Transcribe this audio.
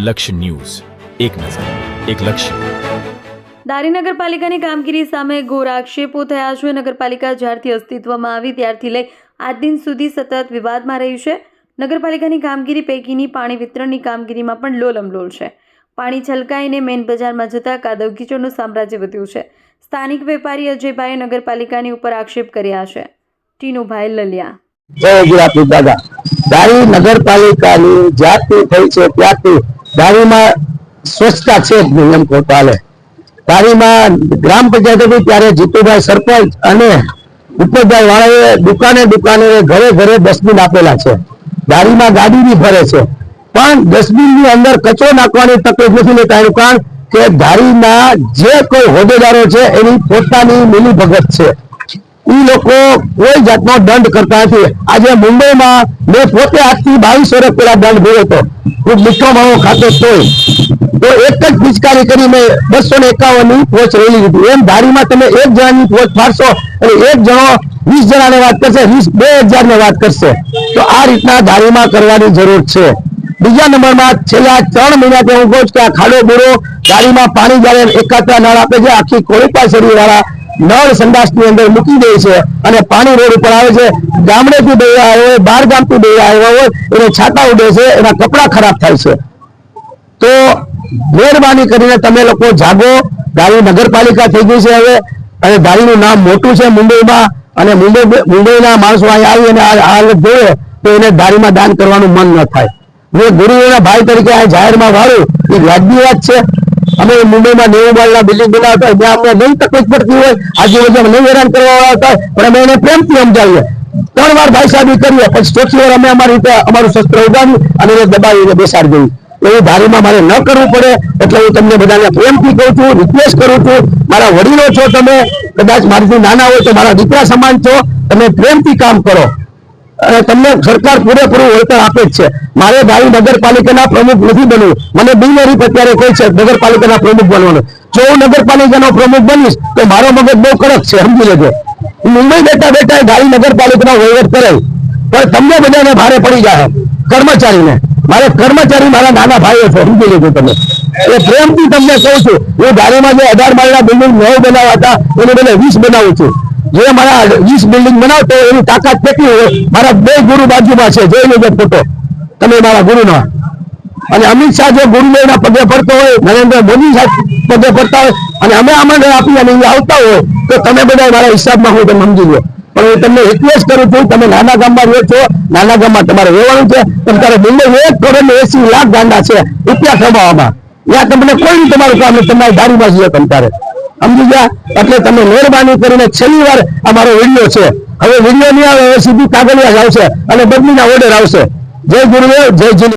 લક્ષ્ય ન્યૂઝ, એક નજર, એક લક્ષ્ય. દારી નગરપાલિકાની કામગીરી સામે ઘોર આક્ષેપો થયા છે. નગરપાલિકા જ્યારથી અસ્તિત્વમાં આવી ત્યારથી લઈ આજ દિન સુધી સતત વિવાદમાં રહી છે. નગરપાલિકાની કામગીરી પૈકીની પાણી વિતરણની કામગીરીમાં પણ લોલમલોલ છે. પાણી છલકાઈને મેઇન બજારમાં જતા કાદવ કીચડનું સામ્રાજ્ય વધ્યું છે. સ્થાનિક વેપારી અજયભાઈએ નગરપાલિકાની ઉપર આક્ષેપ કર્યા છે. ટીનુભાઈ લલિયા. જય ગુજરાતી દાદા. દારી નગરપાલિકાની જ્યારથી થઈ છે ત્યારથી દારીમાં સ્વચ્છતા છે જ નહીં એમ કહો ચાલે. દારીમાં ગ્રામ પંચાયત હતી ત્યારે જીતુભાઈ સરપંચ અને ઉપરભાઈ વાળાએ દુકાને ઘરે ઘરે ડસ્ટબિન આપેલા છે. દારીમાં ગાડી બી ફરે છે, પણ ડસ્ટબિન ની અંદર કચરો નાખવાની તકલીફ નથી લેતા. એનું કારણ કે દારીના જે કોઈ હોદ્દેદારો છે એની પોતાની મિલીભગત છે. એ લોકો કોઈ જાતનો દંડ કરતા નથી. આજે મુંબઈમાં મેં પોતે આજથી 22 વર્ષ પહેલા દંડ ભર્યો હતો. ખૂબ મીઠો માવો ખાતો તો એક જ પિચકારી કરીને 251 ની પોચ રેલી લીધી. એમ ધારીમાં તમે એક જણાની પોચ ફાડશો અને એક જણો 20 જણાને વાત કરશે, 20,000 ને વાત કરશે. તો આ રીતના ધારીમાં કરવાની જરૂર છે. બીજા નંબરમાં છેલ્લા 3 મહિનાથી હું કહું છું કે આ ખાડો બુરો દારીમાં પાણી જયારે એકાત્રા નળ આપે છે, આખી કોળીપા શેરી વાળા નળ સંડાસ ની અંદર મૂકી દે છે અને પાણી રોડ ઉપર આવે છે. ગામડેથી દઈ આવ્યા હોય, બાર ગામથી દઈ આવ્યા હોય, એને છાતા ઉડે છે, એના કપડા ખરાબ થાય છે. તો મહેરબાની કરીને તમે લોકો જાગો. દારી નગરપાલિકા થઈ ગઈ છે હવે, અને દારીનું નામ મોટું છે મુંબઈમાં, અને મુંબઈના માણસો અહીંયા આવી અને આ હાલત જોયે તો એને દારીમાં દાન કરવાનું મન ન થાય. મેં ગુરુઓના ભાઈ તરીકે આ જાહેરમાં વાળું એ વ્યાજબી વાત છે. અમે મુંબઈમાં 90 માળના બિલ્ડિંગ બનાવતા હોય ત્યાં અમને નહીં તકલીફ પડતી હોય, આજુબાજુ નહીં હેરાન કરવા આવતા હોય, પણ અમે એને પ્રેમથી સમજાવીએ. 3 વાર ભાઈ સાહેબી કરીએ, પછી ચોથી વાર અમે અમારી રીતે અમારું શસ્ત્ર ઉગાડી અને એને દબાવીને બેસાડી દઈએ. એવું ધારીમાં મારે ન કરવું પડે. એટલે હું તમને બધાને પ્રેમથી કહું છું, રિક્વેસ્ટ કરું છું. મારા વડીલો છો તમે, કદાચ મારાથી નાના હોય તો મારા દીકરા સમાન છો. તમે પ્રેમથી કામ કરો અને તમને સરકાર પૂરેપૂરું વળતર આપે જ છે. મારે દારી નગરપાલિકાના પ્રમુખ નથી બનવું. મને બિનહરીફ અત્યારે કોઈ છે નગરપાલિકાના પ્રમુખ બનવાનું. જો હું નગરપાલિકાનો પ્રમુખ બનીશ તો મારો મગજ બહુ કડક છે, સમજી લેજો. મુંબઈ બેઠા બેઠા દારી નગરપાલિકાનો વહીવટ કરે, પણ તમને બધાને ભારે પડી જાય કર્મચારીને. મારે કર્મચારી મારા નાના ભાઈઓ છે, સમજી લેજો તમે. એટલે પ્રેમથી તમને કહું છું, હું દારીમાં જે 18 માળના બિલ્ડિંગ 9 બનાવ્યા હતા એને બદલે 20 બનાવું છું. જે મારા 20 બિલ્ડિંગ બનાવતો એની તાકાત કેટલી હોય. મારા 2 ગુરુ બાજુમાં છે, જોઈ લેજો ફોટો તમે મારા ગુરુના. અને અમિત શાહ જો ગુરુદેવના પગે પડતો હોય, નરેન્દ્ર મોદી સાહેબ પગે પડતા હોય અને અમે આમંત્રણ આપી અને એ આવતા હોય તો તમે બધા મારા હિસાબમાં હું તમે સમજી લો. પણ હું તમને રિક્વેસ્ટ કરું છું, તમે નાના ગામમાં રહો છો, નાના ગામમાં તમારે રહેવાનું છે. તમારે મુંબઈ 1,80,00,000 ગાંડા છે રૂપિયા કમાવામાં. ત્યાં તમને કોઈ તમારું કામ નહીં, તમારી દારીમાં જઈએ તમારે, સમજી ગયા. એટલે તમે મહેરબાની કરીને છેલ્લી વાર અમારો વિડીયો છે, હવે વિડીયો નહીં આવે, સીધી કાગળિયા જ આવશે અને બદલીના ઓર્ડર આવશે. જય ગુરુદેવ, જય જીલ.